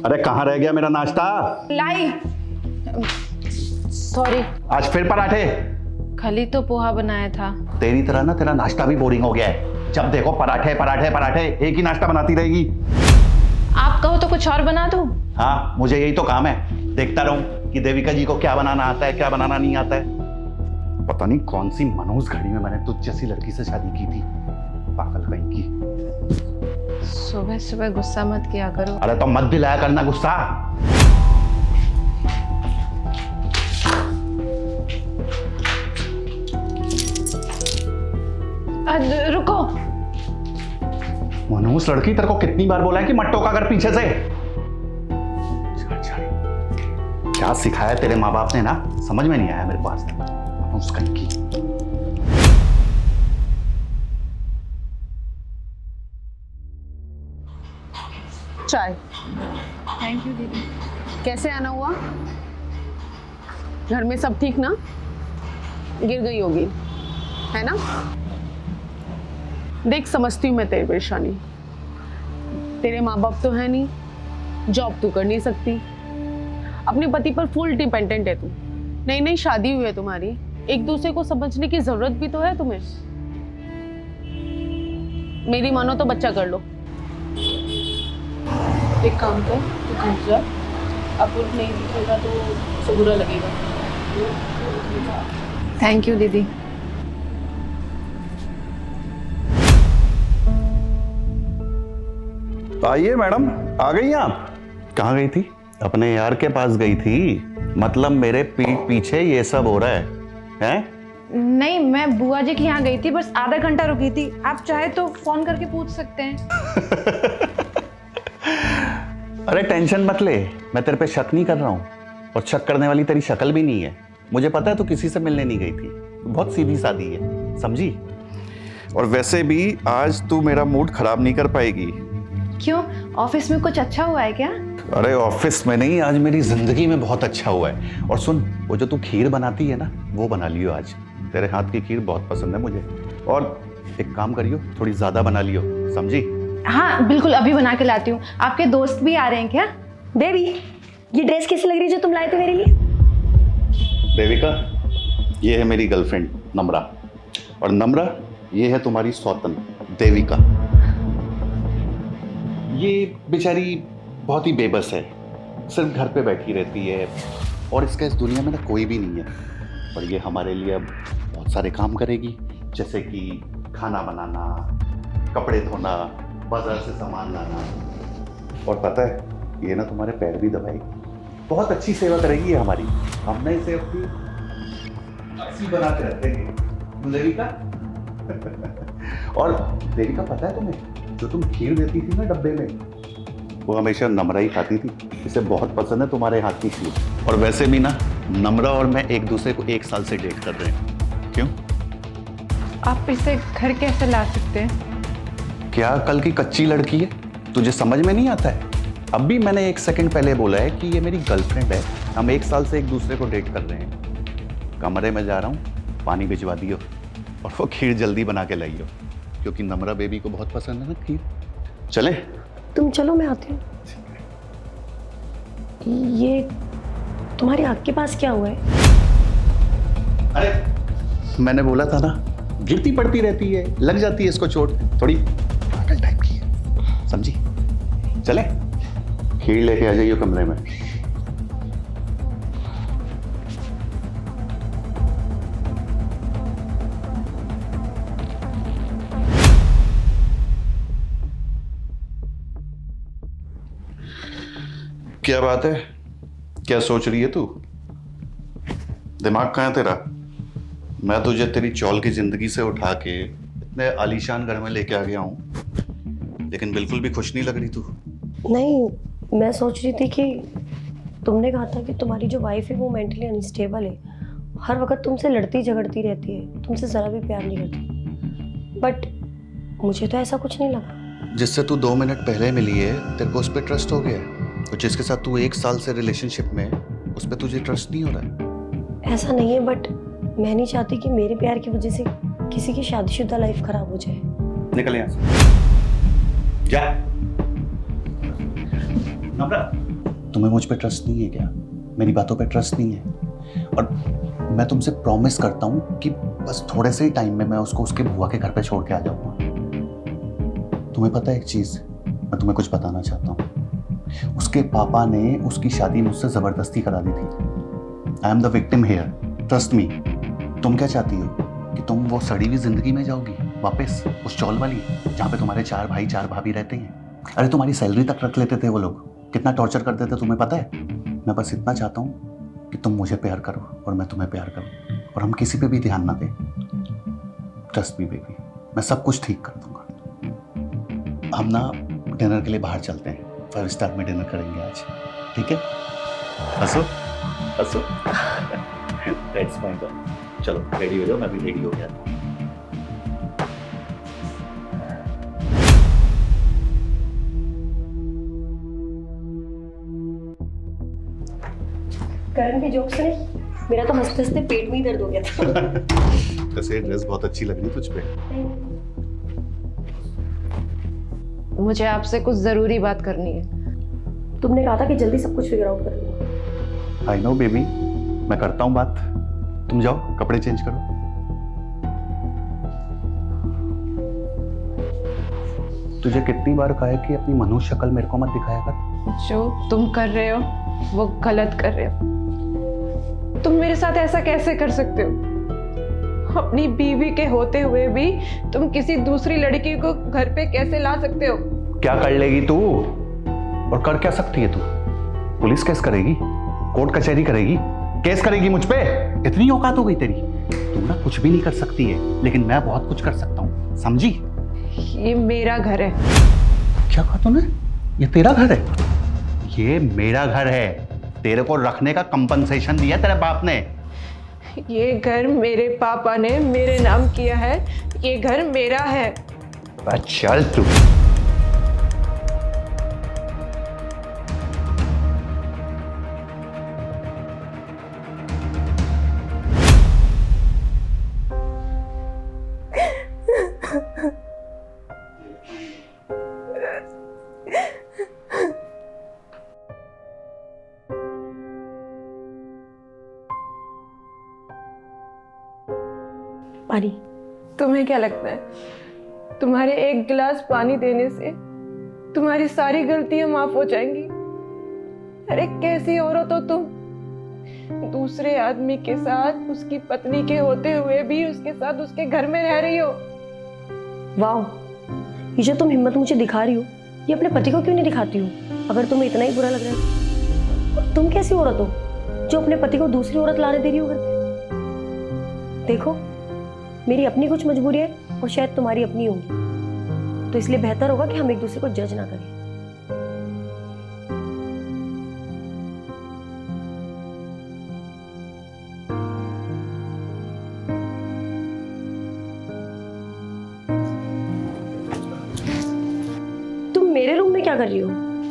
अरे कहाँ रह गया मेरा नाश्ता? लाई। सॉरी। आज फिर पराठे? कल ही तो पोहा बनाया था। तेरी तरह ना तेरा नाश्ता भी बोरिंग हो गया है। जब देखो पराठे पराठे पराठे, एक ही नाश्ता बनाती रहेगी। आप कहो तो कुछ और बना दूं? हाँ, मुझे यही तो काम है, देखता रहूं कि देविका जी को क्या बनाना आता है, क्या बनाना नहीं आता है। पता नहीं कौन सी मनहूस घड़ी में मैंने तुझ जैसी लड़की से शादी की थी, पागल कहीं की। सुबह सुबह गुस्सा मत किया करो। अरे तो मत दिलाया करना गुस्सा। रुको। मनहूस लड़की, तेरे को कितनी बार बोला है कि मत टोका कर पीछे से। क्या सिखाया तेरे माँ बाप ने ना, समझ में नहीं आया मेरे को आज तक। मनहूस कहीं की। चाय। थैंक यू दीदी। कैसे आना हुआ? घर में सब ठीक ना? गिर गई होगी, है ना? देख, समझती हूँ मैं तेरी परेशानी। तेरे माँ बाप तो है नहीं, जॉब तू कर नहीं सकती, अपने पति पर फुल डिपेंडेंट है तू। नई नई शादी हुई है तुम्हारी, एक दूसरे को समझने की जरूरत भी तो है तुम्हें। मेरी मानो तो बच्चा कर लो। एक काम कर, तू घर जा, अब नहीं दिखेगा तो उसे बुरा लगेगा। थैंक यू दीदी। आइए मैडम, आ गई आप? कहाँ गई थी? अपने यार के पास गई थी? मतलब मेरे पीठ पीछे ये सब हो रहा है, हैं? नहीं, मैं बुआ जी के यहाँ गई थी, बस आधा घंटा रुकी थी। आप चाहे तो फोन करके पूछ सकते हैं। अरे टेंशन मत ले, मैं तेरे पे शक नहीं कर रहा हूँ, और शक करने वाली तेरी शक्ल भी नहीं है। मुझे पता है तू किसी से मिलने नहीं गई थी, बहुत सीधी सादी है, समझी? और वैसे भी आज तू मेरा मूड खराब नहीं कर पाएगी। क्यों, ऑफिस में कुछ अच्छा हुआ है क्या? अरे ऑफिस में नहीं, आज मेरी जिंदगी में बहुत अच्छा हुआ है। और सुन, वो जो तू खीर बनाती है ना, वो बना लियो आज। तेरे हाथ की खीर बहुत पसंद है मुझे। और एक काम करियो, थोड़ी ज्यादा बना लियो, समझी? हाँ बिल्कुल, अभी बना के लाती हूँ। आपके दोस्त भी आ रहे हैं क्या? बेबी, ये ड्रेस कैसी लग रही है जो तुम लाए थे मेरे लिए? देविका, ये है मेरी गर्लफ्रेंड नम्रा, और नम्रा ये है तुम्हारी सौतन देविका। ये बेचारी बहुत ही बेबस है, सिर्फ घर पे बैठी रहती है, और इसका इस दुनिया में ना कोई भी नहीं है। और ये हमारे लिए अब बहुत सारे काम करेगी, जैसे कि खाना बनाना, कपड़े धोना, बाजार से सामान लाना, और पता है ये ना तुम्हारे पैर भी दबाएगी। बहुत अच्छी सेवा करेगी ये हमारी। हम ना इसे अपनी अस्सी बना के रखेंगे देविका। और देविका, पता है तुम्हें, जो तुम खीर देती थी ना डब्बे में, वो हमेशा नम्रा ही खाती थी। इसे बहुत पसंद है तुम्हारे हाथ की खीर। और वैसे भी ना, नम्रा और मैं एक दूसरे को 1 साल से डेट कर रहे हैं। क्यों? आप इसे घर कैसे ला सकते हैं? क्या कल की कच्ची लड़की है, तुझे समझ में नहीं आता है? अब भी मैंने 1 सेकंड पहले बोला है कि ये मेरी गर्लफ्रेंड है, हम 1 साल से एक दूसरे को डेट कर रहे हैं। कमरे में जा रहा हूँ, पानी भिजवा दियो, और वो खीर जल्दी बना के लाइयो, क्योंकि नम्रा बेबी को बहुत पसंद है ना खीर। चले? तुम चलो, मैं आती हूँ। ये तुम्हारी आँख के पास क्या हुआ है? अरे मैंने बोला था ना, गिरती पड़ती रहती है, लग जाती है इसको चोट, थोड़ी पागल टाइप की है, समझी? चले? खीर लेके आ जाइए कमरे में। क्या बात है, क्या सोच रही है तू? दिमाग कहाँ है तेरा? मैं तुझे तेरी चौल की जिंदगी से उठा के इतने आलीशान घर में लेके आ गया हूँ, लेकिन बिल्कुल भी खुश नहीं लग रही तू। नहीं, मैं सोच रही थी कि तुमने कहा था कि तुम्हारी जो वाइफ है वो मेंटली अनस्टेबल है, हर वक्त तुमसे लड़ती झगड़ती रहती है, तुमसे ज़रा भी प्यार नहीं करती। बट मुझे तो ऐसा कुछ नहीं लगा। जिससे तू 2 मिनट पहले मिली है, तेरे को उस पर ट्रस्ट हो गया है, और जिसके साथ तू 1 साल से रिलेशनशिप में, उस पर तुझे ट्रस्ट नहीं हो रहा है। ऐसा नहीं है, बट मैं नहीं चाहती कि मेरे प्यार की वजह से किसी की शादीशुदा लाइफ खराब हो जाए। निकल यहाँ से, जा। नम्रा, तुम्हें मुझ पे ट्रस्ट नहीं है क्या? मेरी बातों पे ट्रस्ट नहीं है? और मैं तुमसे प्रॉमिस करता हूँ कि बस थोड़े से ही टाइम में मैं उसको उसके बुआ के घर पे छोड़ के आ जाऊँगा। तुम्हें पता है एक चीज़, मैं तुम्हें कुछ बताना चाहता हूँ। उसके पापा ने उसकी शादी मुझसे ज़बरदस्ती करा दी थी। I am the victim here, trust me. तुम क्या चाहती हो कि तुम वो सड़ी हुई जिंदगी में जाओगी वापस, उस चौल वाली जहाँ पे तुम्हारे 4 भाई 4 भाभी रहते हैं? अरे तुम्हारी सैलरी तक रख लेते थे वो लोग, कितना टॉर्चर करते थे तुम्हें पता है? मैं बस इतना चाहता हूँ कि तुम मुझे प्यार करो और मैं तुम्हें प्यार करूँ, और हम किसी पे भी ध्यान ना दें। ट्रस्ट मी बेबी, मैं सब कुछ ठीक कर दूंगा। हम ना डिनर के लिए बाहर चलते हैं, 5 स्टार में डिनर करेंगे आज, ठीक है? हंसो हंसो। That's my girl. चलो रेडी हो जाओ, मैं भी रेडी हो गया था। करण की जोक सुने, मेरा तो हंसते हंसते पेट में ही दर्द हो गया था। वैसे ड्रेस बहुत अच्छी लग रही तुझ पे। मुझे आपसे कुछ जरूरी बात करनी है। तुमने कहा था कि जल्दी सब कुछ फिगर आउट कर लूंगा। आई नो बेबी, मैं करता हूँ बात। तुम जाओ कपड़े चेंज करो। तुझे कितनी बार कहा है कि अपनी मनुष्य शक्ल मेरे को मत दिखाया कर? जो तुम कर रहे हो वो गलत कर रहे हो। तुम मेरे साथ ऐसा कैसे कर सकते हो? अपनी बीवी के होते हुए भी तुम किसी दूसरी लड़की को घर पे कैसे ला सकते हो? क्या कर लेगी तू? और कर क्या सकती है तू? पुलिस केस करेगी, कोर्ट कचहरी करेगी, केस करेगी मुझ पे? इतनी औकात हो गई तेरी? तू ना कुछ भी नहीं कर सकती है, लेकिन मैं बहुत कुछ कर सकता हूँ, समझी? ये मेरा घर है। क्या कहा तूने? ये तेरा घर है? ये मेरा घर है। तेरे को रखने का कंपनसेशन दिया तेरे बाप ने। ये घर मेरे पापा ने मेरे नाम किया है। ये घर मेरा है। बस चल तू। पानी। तुम्हें क्या लगता है तुम्हारे एक गिलास पानी देने से तुम्हारी सारी गलतियां माफ हो जाएंगी? अरे कैसी औरत हो तुम? दूसरे आदमी के साथ उसकी पत्नी के होते हुए भी उसके साथ उसके घर में रह रही हो। वाह, ये जो तुम हिम्मत मुझे दिखा रही हो, ये अपने पति को क्यों नहीं दिखाती हो? अगर तुम्हें इतना ही बुरा लग रहा है तो तुम कैसी औरत हो जो अपने पति को दूसरी औरत लाने दे रही हो घर पे? देखो, मेरी अपनी कुछ मजबूरी है और शायद तुम्हारी अपनी होगी, तो इसलिए बेहतर होगा कि हम एक दूसरे को जज ना करें। तुम मेरे रूम में क्या कर रही हो?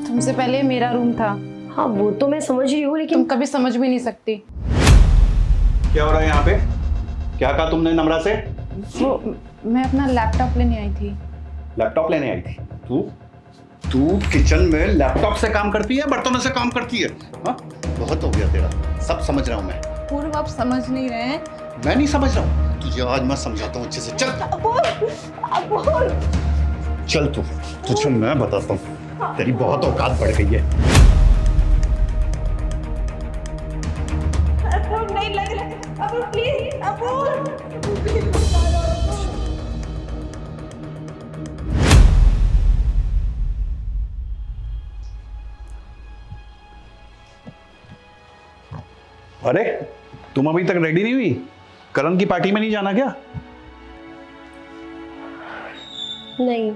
तुमसे पहले मेरा रूम था। हाँ, वो तो मैं समझ रही हूँ, लेकिन तुम कभी समझ भी नहीं सकती। क्या हो रहा है यहाँ पे? क्या कहा तुमने नम्रा से? वो मैं अपना लैपटॉप लेने आई थी। लैपटॉप लेने आई थी? तू किचन में लैपटॉप से काम करती है, बर्तनों से काम करती है? हाँ, बहुत हो गया तेरा। सब समझ रहा हूँ मैं। पूर्व आप समझ नहीं रहे हैं। मैं नहीं समझ रहा हूँ, तुझे आज मैं समझाता हूँ अच्छे से। चल चल, तुझे मैं बताता हूँ, तेरी बहुत औकात बढ़ गई है। नहीं लग रहा, अब प्लीज, अब अरे तुम अभी तक रेडी नहीं हुई? करण की पार्टी में नहीं जाना क्या? नहीं,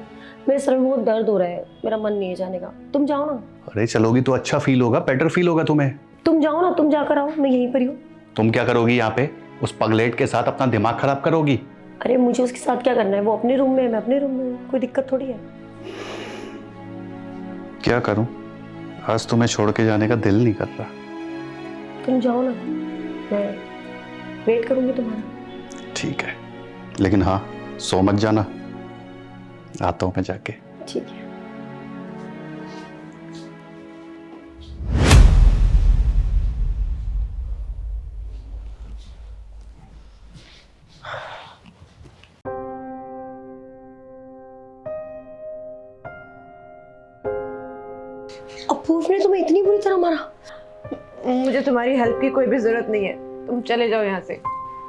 मेरे सर में बहुत दर्द हो रहा है, मेरा मन नहीं है जाने का। तुम जाओ ना। अरे चलोगी तो अच्छा फील होगा, बेटर फील होगा तुम्हें। तुम जाओ ना, तुम जाकर आओ, मैं यहीं पर ही हूँ। तुम क्या करोगी यहाँ पे? उस पगलेट के साथ अपना दिमाग खराब करोगी? अरे मुझे उसके साथ क्या करना है? वो अपने रूम में है, मैं अपने रूम में हूँ, कोई दिक्कत थोड़ी है। क्या करूं? आज तुम्हें छोड़ के जाने का दिल नहीं कर रहा। तुम जाओ ना, मैं वेट करूंगी तुम्हारा। ठीक है, लेकिन हाँ, सो मत जाना। आता हूं मैं जाके। ठीक है। अपूर्व ने तुम्हें इतनी बुरी तरह मारा? मुझे तुम्हारी हेल्प की कोई भी जरूरत नहीं है, तुम चले जाओ यहाँ से।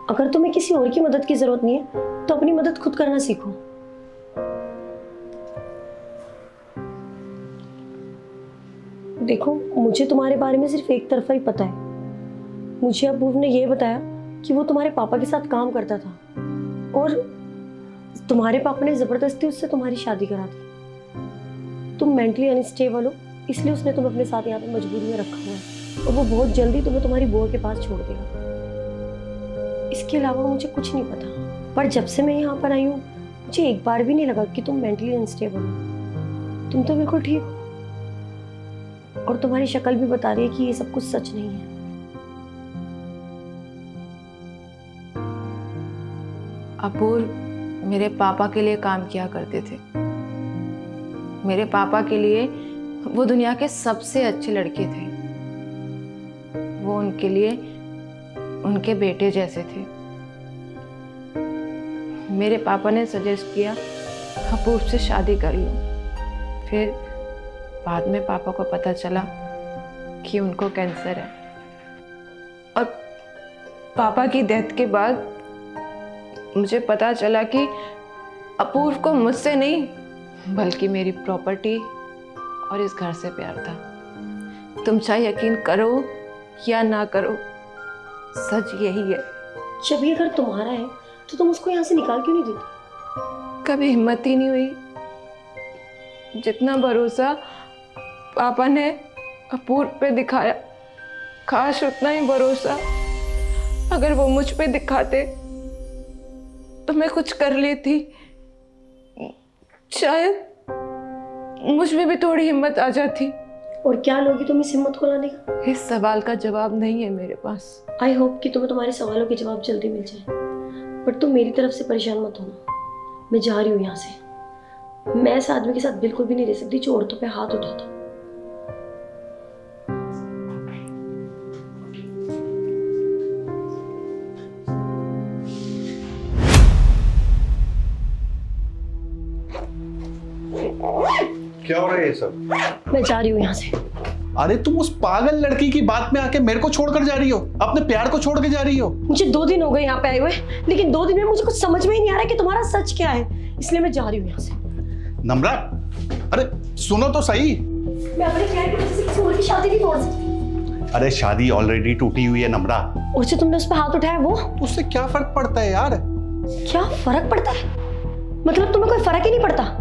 अगर तुम्हें किसी और की मदद की जरूरत नहीं है तो अपनी मदद खुद करना सीखो। देखो, मुझे तुम्हारे बारे में सिर्फ एक तरफा ही पता है। मुझे अपूर्व ने यह बताया कि वो तुम्हारे पापा के साथ काम करता था और तुम्हारे पापा ने जबरदस्ती उससे तुम्हारी शादी करा दी। तुम मेंटली अनस्टेबल हो, इसलिए उसने तुम्हें अपने साथ यहाँ पे मजबूरी में रखा हुआ है और वो बहुत जल्दी तुम्हें तुम्हारी बुआ के पास छोड़ देगा। इसके अलावा मुझे कुछ नहीं पता, पर जब से मैं यहाँ पर आई हूँ मुझे एक बार भी नहीं लगा कि तुम मेंटली अनस्टेबल हो। तुम तो बिल्कुल ठीक हो और तुम्हारी शक्ल भी बता रही है कि ये सब कुछ सच नहीं है। अपूर्व मेरे पापा के लिए काम किया करते थे। मेरे पापा के लिए वो दुनिया के सबसे अच्छे लड़के थे। वो उनके लिए उनके बेटे जैसे थे। मेरे पापा ने सजेस्ट किया अपूर्व से शादी कर लो। फिर बाद में पापा को पता चला कि उनको कैंसर है और पापा की डेथ के बाद मुझे पता चला कि अपूर्व को मुझसे नहीं बल्कि मेरी प्रॉपर्टी और इस घर से प्यार था। तुम चाहे यकीन करो या ना करो, सच यही है। जब ये घर तुम्हारा है तो तुम उसको यहाँ से निकाल क्यों नहीं देती? कभी हिम्मत ही नहीं हुई। जितना भरोसा पापा ने अपूर्व पे दिखाया, काश उतना ही भरोसा अगर वो मुझ पे दिखाते तो मैं कुछ कर लेती। शायद मुझ में भी थोड़ी हिम्मत आ जाती। और क्या लोगी तुम इस हिम्मत को लाने का? इस सवाल का जवाब नहीं है मेरे पास। आई होप कि तुम्हें तुम्हारे सवालों के जवाब जल्दी मिल जाए, पर तुम मेरी तरफ से परेशान मत होना। मैं जा रही हूँ यहाँ से। मैं इस आदमी के साथ बिल्कुल भी नहीं रह सकती जो औरतों पे हाथ उठाता। क्या हो रहा है ये सब? मैं जा रही हूँ यहाँ से। अरे तुम उस पागल लड़की की बात में आके मेरे को छोड़कर जा रही हो, अपने प्यार को छोड़ के जा रही हो। मुझे 2 दिन हो गए यहाँ पे आए हुए, लेकिन 2 दिन में मुझे कुछ समझ में ही नहीं आ रहा कि तुम्हारा सच क्या है, इसलिए मैं जा रही हूँ यहाँ से। नम्रा, अरे सुनो तो सही। मैं अपने प्यार की वजह से किसी और की शादी नहीं तोड़ सकती। अरे शादी ऑलरेडी टूटी हुई है नम्रा। और जो तुमने उस पर हाथ उठाया वो? उससे क्या फर्क पड़ता है यार? क्या फर्क पड़ता है? मतलब तुम्हें कोई फर्क ही नहीं पड़ता?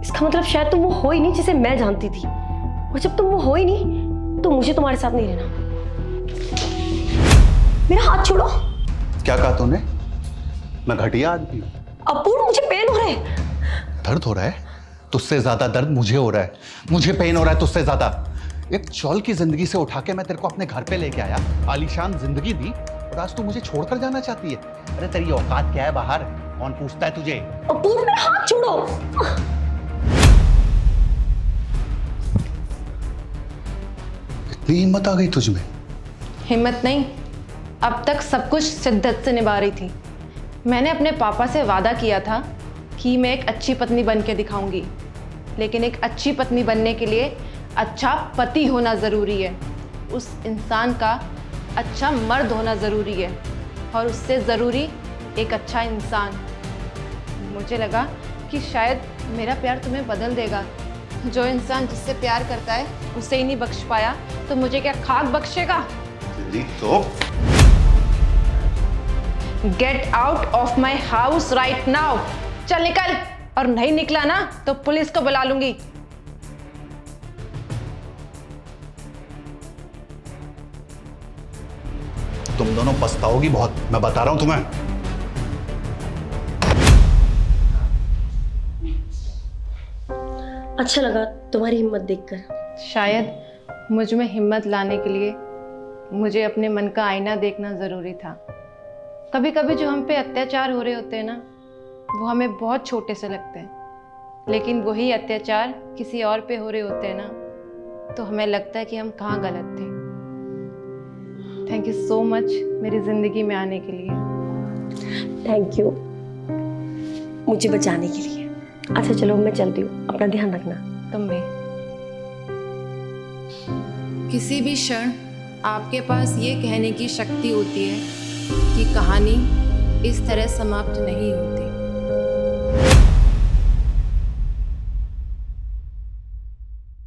इसका मतलब शायद तुम वो हो ही नहीं जिसे मैं जानती थी, और जब तुम वो हो ही नहीं तो मुझे तुम्हारे साथ नहीं रहना। मेरा हाथ छोड़ो। क्या कहा तूने? मैं घटिया आदमी हूं? अपूर्व, मुझे पेन हो रहा है। दर्द हो रहा है? तुझसे ज्यादा दर्द मुझे हो रहा है। मुझे पेन हो रहा है तुझसे ज्यादा। एक चौल की जिंदगी से उठा के मैं तेरे को अपने घर पे लेके आया, आलीशान जिंदगी दी, और आज तू मुझे छोड़कर जाना चाहती है? अरे तेरी औकात क्या है बाहर? कौन पूछता है तुझे? अपूर्व, मेरा हाथ छोड़ो। इतनी हिम्मत आ गई तुझ में? हिम्मत नहीं, अब तक सब कुछ शिद्दत से निभा रही थी। मैंने अपने पापा से वादा किया था कि मैं एक अच्छी पत्नी बन के दिखाऊंगी, लेकिन एक अच्छी पत्नी बनने के लिए अच्छा पति होना ज़रूरी है। उस इंसान का अच्छा मर्द होना ज़रूरी है, और उससे ज़रूरी एक अच्छा इंसान। मुझे लगा कि शायद मेरा प्यार तुम्हें बदल देगा। जो इंसान जिससे प्यार करता है उसे ही नहीं बख्श पाया, तो मुझे क्या खाक बख्शेगा? तो get out of my house right now. चल निकल, और नहीं निकला ना तो पुलिस को बुला लूंगी। तुम दोनों पछताओगी बहुत, मैं बता रहा हूं तुम्हें। अच्छा लगा तुम्हारी हिम्मत देखकर। शायद मुझ में हिम्मत लाने के लिए मुझे अपने मन का आईना देखना ज़रूरी था। कभी कभी जो हम पे अत्याचार हो रहे होते हैं ना, वो हमें बहुत छोटे से लगते हैं, लेकिन वही अत्याचार किसी और पे हो रहे होते हैं ना, तो हमें लगता है कि हम कहाँ गलत थे। थैंक यू सो मच मेरी ज़िंदगी में आने के लिए। थैंक यू मुझे बचाने के लिए। अच्छा चलो, मैं चलती हूँ, अपना ध्यान रखना। तुम भी। किसी भी क्षण आपके पास ये कहने की शक्ति होती है कि कहानी इस तरह समाप्त नहीं होती।